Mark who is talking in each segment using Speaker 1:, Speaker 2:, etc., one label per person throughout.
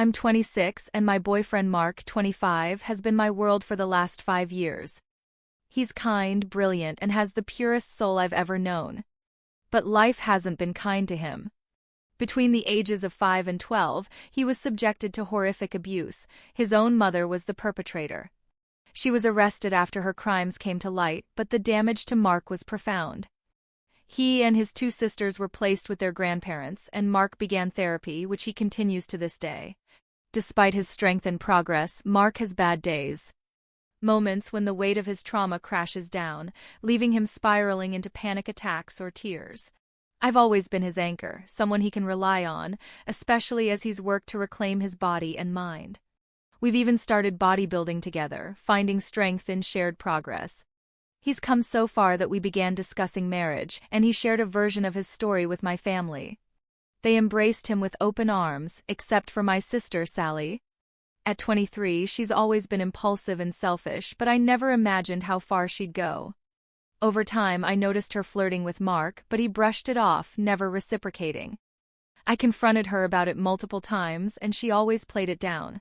Speaker 1: I'm 26 and my boyfriend Mark, 25, has been my world for the last 5 years. He's kind, brilliant, and has the purest soul I've ever known. But life hasn't been kind to him. Between the ages of 5 and 12, he was subjected to horrific abuse. His own mother was the perpetrator. She was arrested after her crimes came to light, but the damage to Mark was profound. He and his 2 sisters were placed with their grandparents, and Mark began therapy, which he continues to this day. Despite his strength and progress, Mark has bad days. Moments when the weight of his trauma crashes down, leaving him spiraling into panic attacks or tears. I've always been his anchor, someone he can rely on, especially as he's worked to reclaim his body and mind. We've even started bodybuilding together, finding strength in shared progress. He's come so far that we began discussing marriage, and he shared a version of his story with my family. They embraced him with open arms, except for my sister, Sally. At 23, she's always been impulsive and selfish, but I never imagined how far she'd go. Over time, I noticed her flirting with Mark, but he brushed it off, never reciprocating. I confronted her about it multiple times, and she always played it down.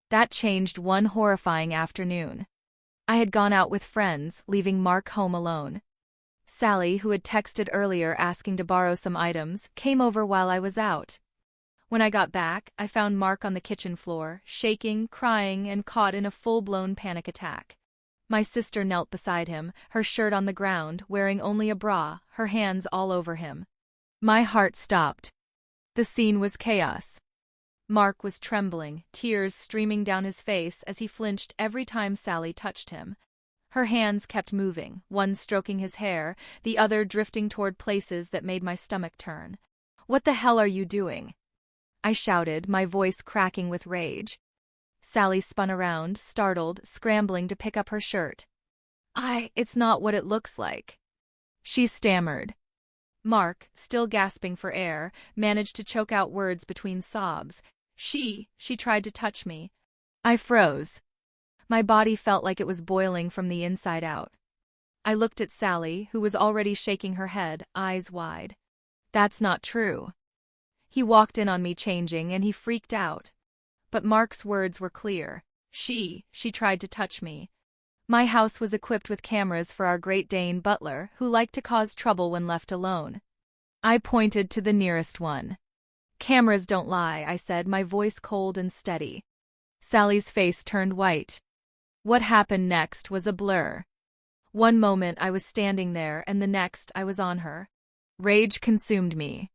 Speaker 1: That changed one horrifying afternoon. I had gone out with friends, leaving Mark home alone. Sally, who had texted earlier asking to borrow some items, came over while I was out. When I got back, I found Mark on the kitchen floor, shaking, crying, and caught in a full-blown panic attack. My sister knelt beside him, her shirt on the ground, wearing only a bra, her hands all over him. My heart stopped. The scene was chaos. Mark was trembling, tears streaming down his face as he flinched every time Sally touched him. Her hands kept moving, one stroking his hair, the other drifting toward places that made my stomach turn. "What the hell are you doing?" I shouted, my voice cracking with rage. Sally spun around, startled, scrambling to pick up her shirt. It's not what it looks like," she stammered. Mark, still gasping for air, managed to choke out words between sobs. She tried to touch me. I froze. My body felt like it was boiling from the inside out. I looked at Sally, who was already shaking her head, eyes wide. "That's not true." He walked in on me changing, and he freaked out. But Mark's words were clear. She tried to touch me. My house was equipped with cameras for our Great Dane butler, who liked to cause trouble when left alone. I pointed to the nearest one. "Cameras don't lie," I said, my voice cold and steady. Sally's face turned white. What happened next was a blur. One moment I was standing there, and the next I was on her. Rage consumed me.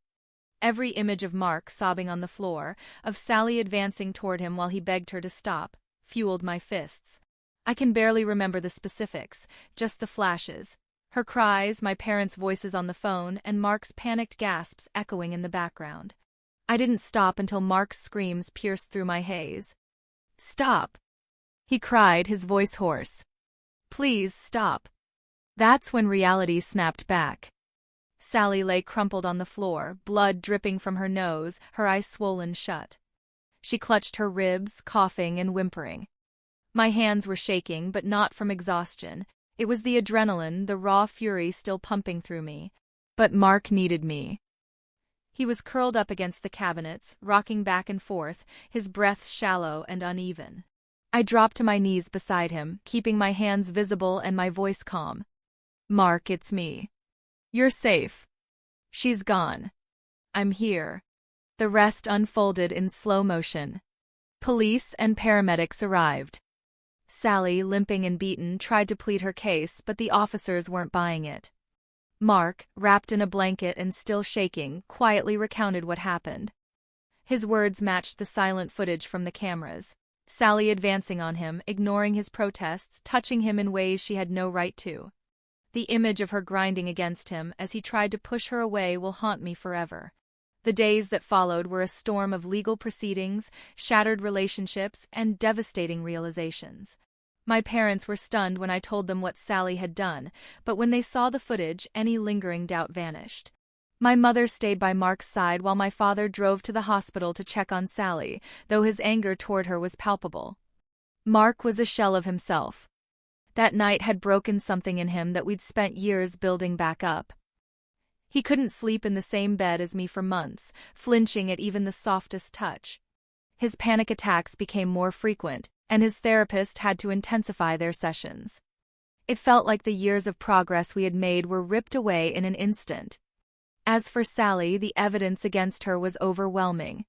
Speaker 1: Every image of Mark sobbing on the floor, of Sally advancing toward him while he begged her to stop, fueled my fists. I can barely remember the specifics, just the flashes. Her cries, my parents' voices on the phone, and Mark's panicked gasps echoing in the background. I didn't stop until Mark's screams pierced through my haze. "Stop!" he cried, his voice hoarse. "Please stop." That's when reality snapped back. Sally lay crumpled on the floor, blood dripping from her nose, her eyes swollen shut. She clutched her ribs, coughing and whimpering. My hands were shaking, but not from exhaustion. It was the adrenaline, the raw fury still pumping through me. But Mark needed me. He was curled up against the cabinets, rocking back and forth, his breath shallow and uneven. I dropped to my knees beside him, keeping my hands visible and my voice calm. "Mark, it's me. You're safe. She's gone. I'm here." The rest unfolded in slow motion. Police and paramedics arrived. Sally, limping and beaten, tried to plead her case, but the officers weren't buying it. Mark, wrapped in a blanket and still shaking, quietly recounted what happened. His words matched the silent footage from the cameras. Sally advancing on him, ignoring his protests, touching him in ways she had no right to. The image of her grinding against him as he tried to push her away will haunt me forever. The days that followed were a storm of legal proceedings, shattered relationships, and devastating realizations. My parents were stunned when I told them what Sally had done, but when they saw the footage, any lingering doubt vanished. My mother stayed by Mark's side while my father drove to the hospital to check on Sally, though his anger toward her was palpable. Mark was a shell of himself. That night had broken something in him that we'd spent years building back up. He couldn't sleep in the same bed as me for months, flinching at even the softest touch. His panic attacks became more frequent, and his therapist had to intensify their sessions. It felt like the years of progress we had made were ripped away in an instant. As for Sally, the evidence against her was overwhelming.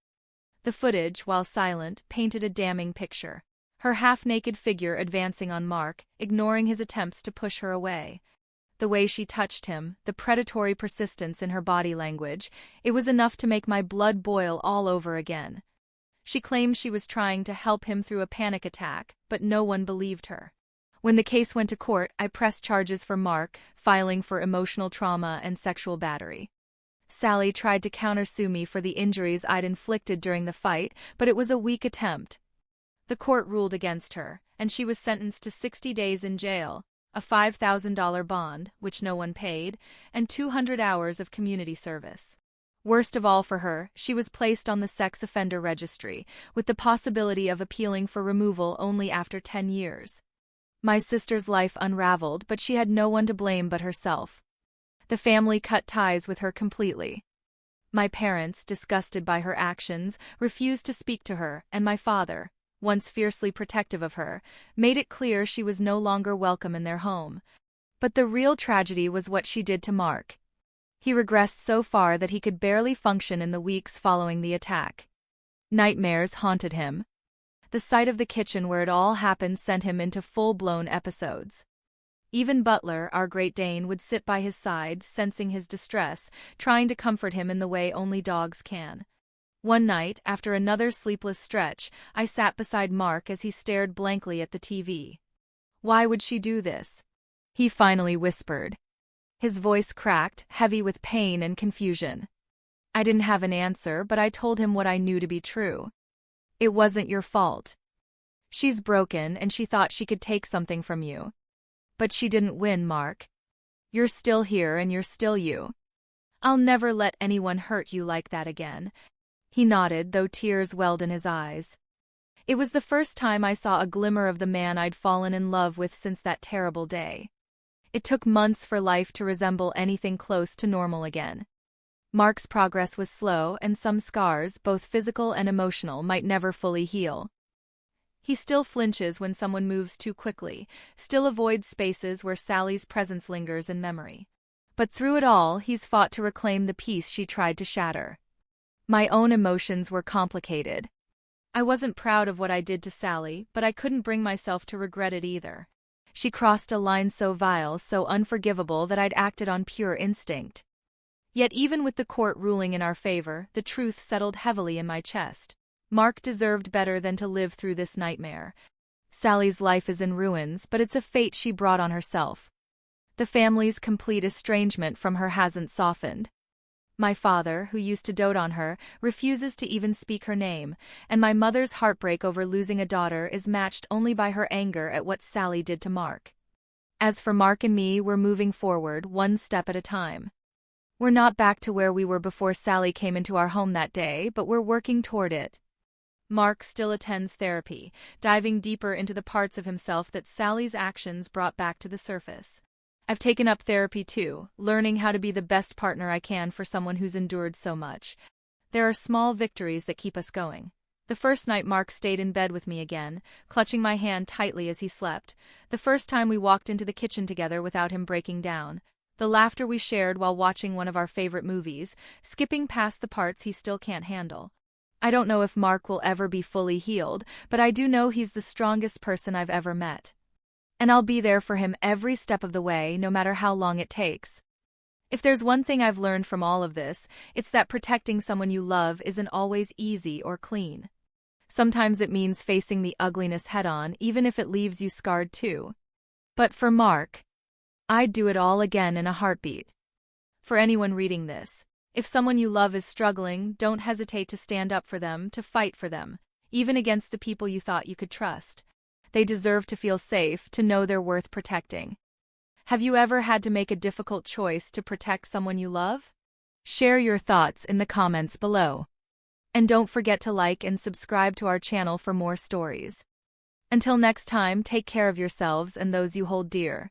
Speaker 1: The footage, while silent, painted a damning picture. Her half-naked figure advancing on Mark, ignoring his attempts to push her away. The way she touched him, the predatory persistence in her body language, it was enough to make my blood boil all over again. She claimed she was trying to help him through a panic attack, but no one believed her. When the case went to court, I pressed charges for Mark, filing for emotional trauma and sexual battery. Sally tried to countersue me for the injuries I'd inflicted during the fight, but it was a weak attempt. The court ruled against her, and she was sentenced to 60 days in jail, a $5,000 bond, which no one paid, and 200 hours of community service. Worst of all for her, she was placed on the sex offender registry, with the possibility of appealing for removal only after 10 years. My sister's life unraveled, but she had no one to blame but herself. The family cut ties with her completely. My parents, disgusted by her actions, refused to speak to her, and my father, once fiercely protective of her, made it clear she was no longer welcome in their home. But the real tragedy was what she did to Mark. He regressed so far that he could barely function in the weeks following the attack. Nightmares haunted him. The sight of the kitchen where it all happened sent him into full-blown episodes. Even Butler, our Great Dane, would sit by his side, sensing his distress, trying to comfort him in the way only dogs can. One night, after another sleepless stretch, I sat beside Mark as he stared blankly at the TV. "Why would she do this?" he finally whispered. His voice cracked, heavy with pain and confusion. I didn't have an answer, but I told him what I knew to be true. "It wasn't your fault. She's broken and she thought she could take something from you. But she didn't win, Mark. You're still here and you're still you. I'll never let anyone hurt you like that again." He nodded, though tears welled in his eyes. It was the first time I saw a glimmer of the man I'd fallen in love with since that terrible day. It took months for life to resemble anything close to normal again. Mark's progress was slow, and some scars, both physical and emotional, might never fully heal. He still flinches when someone moves too quickly, still avoids spaces where Sally's presence lingers in memory. But through it all, he's fought to reclaim the peace she tried to shatter. My own emotions were complicated. I wasn't proud of what I did to Sally, but I couldn't bring myself to regret it either. She crossed a line so vile, so unforgivable, that I'd acted on pure instinct. Yet even with the court ruling in our favor, the truth settled heavily in my chest. Mark deserved better than to live through this nightmare. Sally's life is in ruins, but it's a fate she brought on herself. The family's complete estrangement from her hasn't softened. My father, who used to dote on her, refuses to even speak her name, and my mother's heartbreak over losing a daughter is matched only by her anger at what Sally did to Mark. As for Mark and me, we're moving forward, one step at a time. We're not back to where we were before Sally came into our home that day, but we're working toward it. Mark still attends therapy, diving deeper into the parts of himself that Sally's actions brought back to the surface. I've taken up therapy too, learning how to be the best partner I can for someone who's endured so much. There are small victories that keep us going. The first night Mark stayed in bed with me again, clutching my hand tightly as he slept. The first time we walked into the kitchen together without him breaking down. The laughter we shared while watching one of our favorite movies, skipping past the parts he still can't handle. I don't know if Mark will ever be fully healed, but I do know he's the strongest person I've ever met. And I'll be there for him every step of the way, no matter how long it takes. If there's one thing I've learned from all of this, it's that protecting someone you love isn't always easy or clean. Sometimes it means facing the ugliness head-on, even if it leaves you scarred too. But for Mark, I'd do it all again in a heartbeat. For anyone reading this, if someone you love is struggling, don't hesitate to stand up for them, to fight for them, even against the people you thought you could trust. They deserve to feel safe, to know they're worth protecting. Have you ever had to make a difficult choice to protect someone you love? Share your thoughts in the comments below. And don't forget to like and subscribe to our channel for more stories. Until next time, take care of yourselves and those you hold dear.